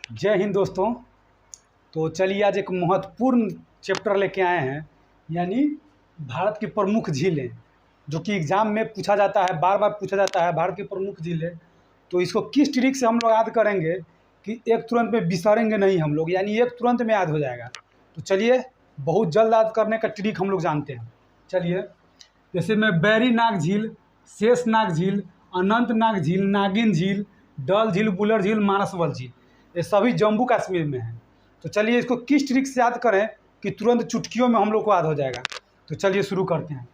जय हिंद दोस्तों। तो चलिए आज एक महत्वपूर्ण चैप्टर लेके आए हैं, यानी भारत की प्रमुख झीलें, जो कि एग्ज़ाम में पूछा जाता है, बार बार पूछा जाता है भारत की प्रमुख झीलें। तो इसको किस ट्रिक से हम लोग याद करेंगे कि एक तुरंत में बिसरेंगे नहीं हम लोग, यानी एक तुरंत में याद हो जाएगा। तो चलिए बहुत जल्द याद करने का ट्रिक हम लोग जानते हैं। चलिए जैसे मैं बैरीनाग झील, शेषनाग झील, अनंतनाग झील, नागिन झील, डल झील, बुलर झील, मानसवल झील, ये सभी जम्मू कश्मीर में हैं। तो चलिए इसको किस ट्रिक से याद करें कि तुरंत चुटकियों में हम लोग को याद हो जाएगा। तो चलिए शुरू करते हैं।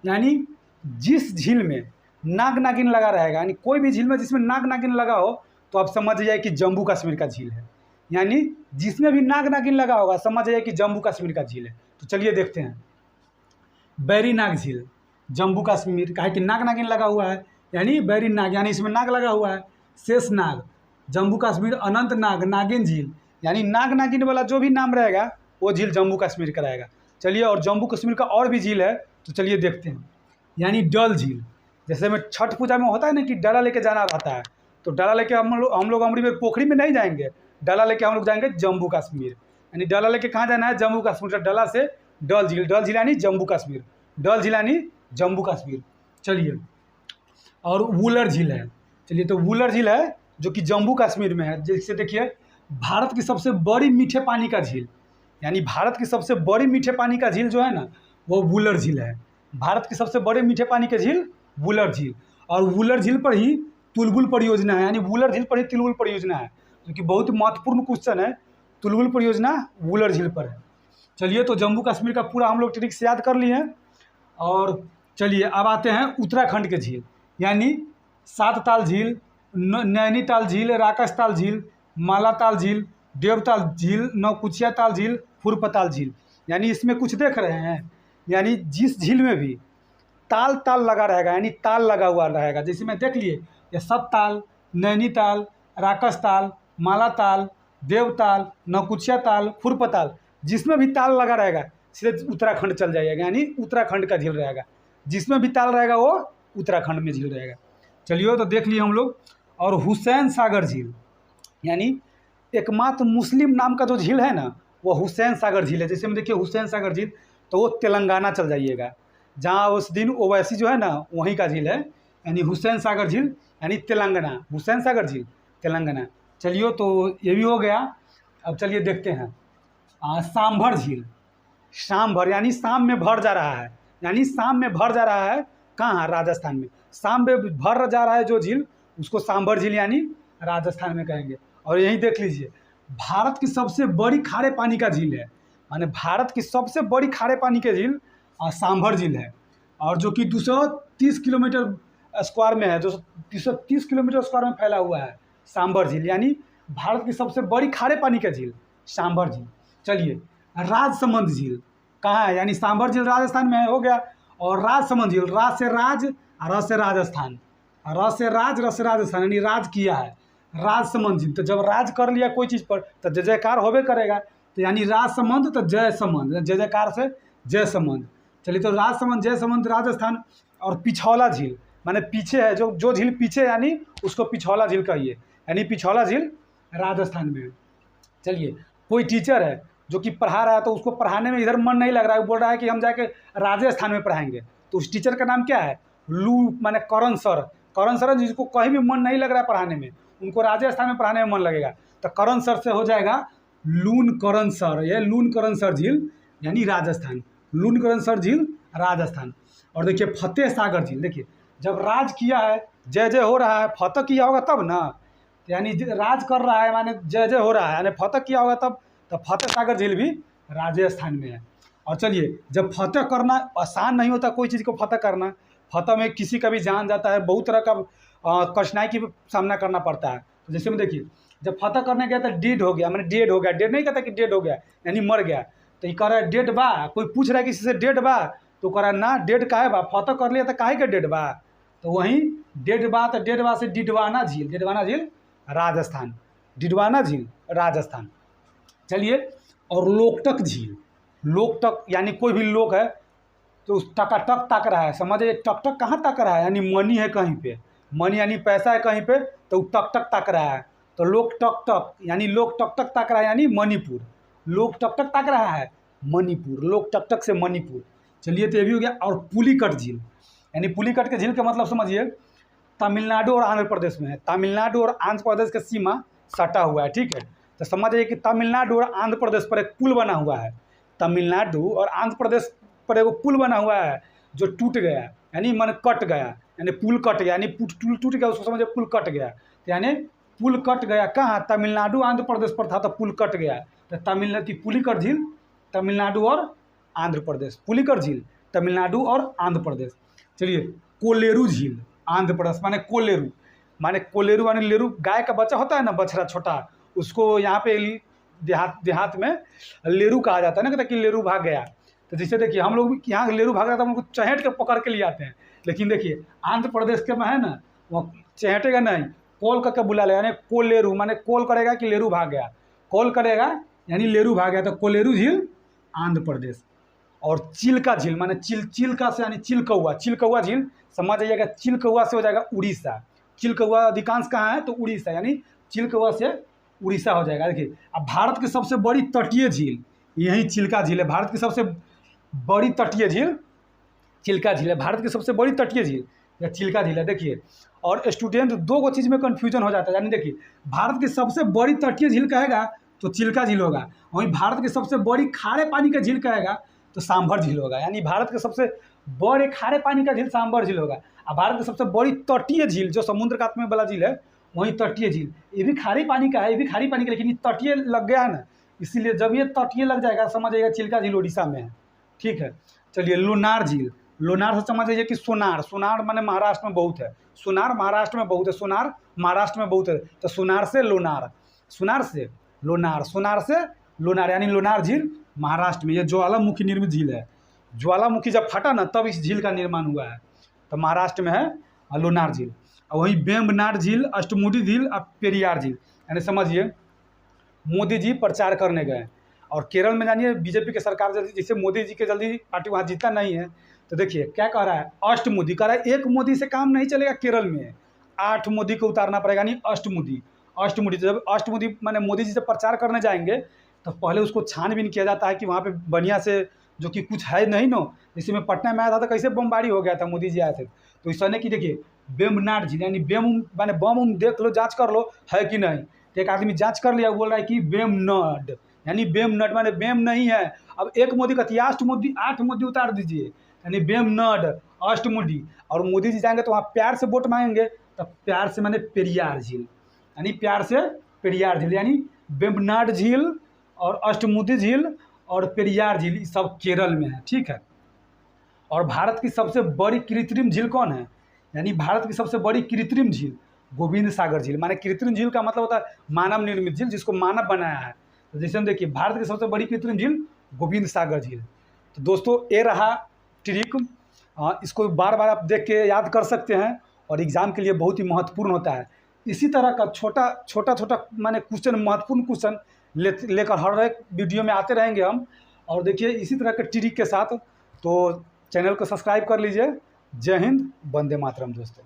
यानी जिस झील में नाग नागिन लगा रहेगा, यानी कोई भी झील में जिसमें नाग नागिन लगा हो, तो आप समझ जाए कि जम्मू कश्मीर का झील है। यानी जिसमें भी नाग नागिन लगा होगा समझ जाए कि जम्मू कश्मीर का झील है। तो चलिए देखते हैं। बैरीनाग झील जम्मू कश्मीर का है कि नाग नागिन लगा हुआ है, यानी बैरीनाग यानी इसमें नाग लगा हुआ है। शेषनाग जम्मू कश्मीर, अनंतनाग नागिन झील, यानी नाग नागिन वाला जो भी नाम रहेगा वो झील जम्मू कश्मीर का रहेगा। चलिए और जम्मू कश्मीर का और भी झील है, तो चलिए देखते हैं। यानी डल झील, जैसे में छठ पूजा में होता है ना कि डाला लेके जाना रहता है, तो डाला लेके हम लोग अमरी में पोखरी में नहीं जाएंगे, डाला लेके हम लोग जाएंगे जम्मू कश्मीर। यानी डाला लेके कहाँ जाना है? जम्मू कश्मीर। डाला से डल झील, डल झील यानी जम्मू कश्मीर, डल झील यानी जम्मू कश्मीर। चलिए और वुलर झील है। चलिए तो वुलर झील है जो कि जम्मू कश्मीर में है। जैसे देखिए भारत की सबसे बड़ी मीठे पानी का झील, यानी भारत की सबसे बड़ी मीठे पानी का झील जो है ना, वो वुलर झील है। भारत की सबसे बड़े मीठे पानी के झील वुलर झील। और वुलर झील पर ही तुलबुल परियोजना है, यानी वुलर झील पर ही तुलबुल परियोजना है, जो कि बहुत महत्वपूर्ण क्वेश्चन है। तुलबुल परियोजना वुलर झील पर है। चलिए तो जम्मू कश्मीर का पूरा हम लोग ट्रिक से याद कर लिए हैं। और चलिए अब आते हैं उत्तराखंड के झील, यानी सातताल झील, नैनीताल झील, राकसताल झील, मालाताल झील, देवताल झील, नौकुचिया ताल झील, फुरपताल झील। यानी इसमें कुछ देख रहे हैं, यानी जिस झील में भी ताल ताल लगा रहेगा, यानी ताल लगा हुआ रहेगा, जैसे मैं देख लिए ये सब ताल, नैनीताल, राकसताल, मालाताल, देवताल, नौकुचिया ताल, फुरपताल, जिसमें भी ताल लगा रहेगा सीधे उत्तराखंड चल जाइएगा, यानी उत्तराखंड का झील रहेगा। जिसमें भी ताल रहेगा वो उत्तराखंड में झील रहेगा। चलिए तो देख लिए हम लोग। और हुसैन सागर झील, यानी एकमात्र मुस्लिम नाम का जो झील है ना, वो हुसैन सागर झील है। जैसे में देखिए हुसैन सागर झील, तो वो तेलंगाना चल जाइएगा, जहाँ उस दिन ओवैसी जो है ना वहीं का झील है, यानी हुसैन सागर झील यानी तेलंगाना, हुसैन सागर झील तेलंगाना। चलिए तो ये भी हो गया। अब चलिए देखते हैं सांभर झील। सांभर यानी शाम में भर जा रहा है, यानी शाम में भर जा रहा है। कहाँ? राजस्थान में शाम में भर जा रहा है जो झील, उसको सांभर झील यानी राजस्थान में कहेंगे। और यही देख लीजिए भारत की सबसे बड़ी खारे पानी का झील है, माने भारत की सबसे बड़ी खारे पानी के झील सांभर झील है। और जो कि 230 किलोमीटर स्क्वायर में है, 230 किलोमीटर स्क्वायर में फैला हुआ है सांभर झील, यानी भारत की सबसे बड़ी खारे पानी का झील सांभर झील। चलिए राजसमंद झील कहाँ है? यानी सांभर झील राजस्थान में है, हो गया। और राजसमंद झील, राज से राज और रस से राजस्थान, रस से राज, रस से राजस्थान, यानी राज किया है राजसमंद झील। तो जब राज कर लिया कोई चीज़ पर तो जय जयकार होबे करेगा, तो यानी राजसमंद तो जय संबंध, जय जयकार से जय संबंध। चलिए तो राजसमंद, जय संबंध राजस्थान। और पिछौला झील माने पीछे है, जो झील पीछे यानी उसको पिछौला झील कहिए, यानी पिछौला झील राजस्थान में है। चलिए कोई टीचर है जो कि पढ़ा रहा है, तो उसको पढ़ाने में इधर मन नहीं लग रहा है, वो बोल रहा है कि हम जाके राजस्थान में पढ़ाएंगे, तो उस टीचर का नाम क्या है? लू माने करण सर। करण सर जिसको कहीं भी मन नहीं लग रहा है पढ़ाने में, उनको राजस्थान में पढ़ाने में मन लगेगा, तो करण सर से हो जाएगा लून करण सर। यह लून करण सर झील यानी राजस्थान, लून करण सर झील राजस्थान। और देखिए फतेह सागर झील, देखिए जब राज किया है, जय जय हो रहा है, फतह किया होगा तब ना, यानी राज कर रहा है माने जय जय हो रहा है, यानी फतह किया होगा तब। तो फतेह सागर झील भी राजस्थान में है। और चलिए जब फतह करना आसान नहीं होता, कोई चीज़ को फतह करना, फतह में किसी का भी जान जाता है, बहुत तरह का कठिनाई की सामना करना पड़ता है। तो जैसे में देखिए जब फतह करने गया तो डेड हो गया, मैंने डेड हो गया, डेड नहीं कहता कि डेड हो गया यानी मर गया। तो ये कह रहा है डेड बा, कोई पूछ रहा है किसी से डेड बा, तो कह रहा है ना डेड काहे बा, फतह कर लिया तो काहे के डेड बा। तो वहीं डेड बा, तो डेड बा से डिडवाना झील, डिडवाना झील राजस्थान, डिडवाना झील राजस्थान। चलिए और लोकटक झील, लोकटक यानी कोई भी लोक है तो उस टकाटक ताक रहा है, समझिए टकटक कहाँ ताक रहा है, यानी मनी है कहीं पे, मनी यानी पैसा है कहीं पे, तो टकटक ताक रहा है, तो लोक टक टक यानी लोक टक टक ताक रहा है यानी मणिपुर, लोक टक टक ताक रहा है मणिपुर, लोक टक टक से मणिपुर। चलिए तो ये भी हो गया। और पुलिकट झील, यानी पुलिकट के झील का मतलब समझिए तमिलनाडु और आंध्र प्रदेश में है। तमिलनाडु और आंध्र प्रदेश का सीमा सटा हुआ है, ठीक है। तो समझ जाइए कि तमिलनाडु और आंध्र प्रदेश पर एक पुल बना हुआ है, तमिलनाडु और आंध्र प्रदेश पर एक पुल बना हुआ है जो टूट गया, यानी मन कट गया, यानी पुल कट गया, यानी पुल टूट गया, उसको समझिए पुल कट गया। तो यानी पुल कट गया कहाँ, तमिलनाडु आंध्र प्रदेश पर था तो पुल कट गया। तो तमिलनाडु की पुलिकट झील तमिलनाडु और आंध्र प्रदेश, पुलिकट झील तमिलनाडु और आंध्र प्रदेश। चलिए कोलेरू झील आंध्र प्रदेश, माने कोलेरू, माने लेरू गाय का बच्चा होता है ना, बछड़ा छोटा, उसको यहाँ पे देहात में लेरू कहा जाता है ना, कहता कि लेरू भाग गया। तो जैसे देखिए हम लोग यहाँ लेरू भाग रहा था, हम उनको चहेट के पकड़ के ले आते हैं, लेकिन देखिए आंध्र प्रदेश के में है ना, वो चहेटेगा नहीं, कॉल करके बुला लेगा, यानी कोलेरू माने कॉल करेगा कि लेरू भाग गया, कॉल करेगा यानी लेरू भाग गया। तो कोलेरू झील आंध्र प्रदेश। और चिल्का झील माने चिल्का से यानी चिलकौआ, चिलकौआ झील समझ जाइएगा, चिलकौआ से हो जाएगा उड़ीसा, चिलकौआ अधिकांश कहाँ है तो उड़ीसा, यानी चिलकौआ से उड़ीसा हो जाएगा। देखिए अब भारत की सबसे बड़ी तटीय झील यही चिल्का झील है, भारत की सबसे बड़ी तटीय झील चिल्का झील है, भारत की सबसे बड़ी तटीय झील या चिल्का झील है। देखिए और स्टूडेंट दो को चीज़ में कन्फ्यूजन हो जाता है, यानी देखिए भारत की सबसे बड़ी तटीय झील कहेगा तो चिल्का झील होगा, वहीं भारत की सबसे बड़ी खारे पानी का झील कहेगा तो सांभर झील होगा, यानी भारत के सबसे बड़े खारे पानी का झील सांभर झील होगा। और भारत की सबसे बड़ी तटीय झील जो समुद्र का में वाला झील है वहीं तटीय झील, ये भी खारी पानी का है, ये भी खारी पानी का, लेकिन ये तटीय लग गया है ना, इसीलिए जब ये तटीय लग जाएगा समझिएगा चिल्का झील उड़ीसा में है, ठीक है। चलिए लोनार झील, लोनार से समझ लीजिए कि सोनार, सोनार माने महाराष्ट्र में बहुत है, सोनार महाराष्ट्र में बहुत है, सोनार महाराष्ट्र में बहुत है, तो सोनार से लोनार, सोनार से लोनार, सोनार से लोनार, यानी लोनार झील महाराष्ट्र में। ये ज्वालामुखी निर्मित झील है, ज्वालामुखी जब फटा ना तब इस झील का निर्माण हुआ है, तो महाराष्ट्र में है लोनार झील। और वहीं वेम्बनाड झील, अष्टमुडी झील और पेरियार झील, यानी समझिए मोदी जी प्रचार करने गए और केरल में जानिए बीजेपी की सरकार जल्दी, जैसे मोदी जी के जल्दी पार्टी वहाँ जीता नहीं है, तो देखिए क्या कह रहा है, अष्टमुदी कह रहा है, एक मोदी से काम नहीं चलेगा केरल में, 8 मोदी को उतारना पड़ेगा, यानी अष्टमुदी, अष्टमुदी। जब अष्टमुदी माने मोदी जी जब प्रचार करने जाएंगे तो पहले उसको छानबीन किया जाता है कि वहाँ पे बढ़िया से जो कि कुछ है नहीं नो, जैसे में पटना में आया था तो कैसे बमबारी हो गया था, मोदी जी आए थे, तो इस ने कि देखिए वेम्बनाड झील यानी माने बम देख लो, जांच कर लो है कि नहीं, तो एक आदमी जांच कर लिया, बोल रहा है कि वेम्बनाड, यानी वेम्बनाड माने वेम नहीं है, अब एक मोदी का 8 मोदी उतार दीजिए, यानी वेम्बनाड अष्टमुडी। और मोदी जी जाएंगे तो वहाँ प्यार से वोट मांगेंगे, तो प्यार से माने पेरियार झील, यानी प्यार से पेरियार झील, यानी वेम्बनाड झील और अष्टमुडी झील और पेरियार झील सब केरल में है, ठीक है। और भारत की सबसे बड़ी कृत्रिम झील कौन है, यानी भारत की सबसे बड़ी कृत्रिम झील गोविंद सागर झील, माने कृत्रिम झील का मतलब होता है मानव निर्मित झील, जिसको मानव बनाया है। तो जैसे हम देखिए भारत की सबसे बड़ी कृत्रिम झील गोविंद सागर झील। तो दोस्तों ये रहा ट्रिक, इसको बार बार आप देख के याद कर सकते हैं और एग्ज़ाम के लिए बहुत ही महत्वपूर्ण होता है। इसी तरह का छोटा माने क्वेश्चन, महत्वपूर्ण क्वेश्चन लेकर हर एक वीडियो में आते रहेंगे हम। और देखिए इसी तरह के ट्रिक के साथ तो चैनल को सब्सक्राइब कर लीजिए। जय हिंद, वंदे मातरम दोस्तों।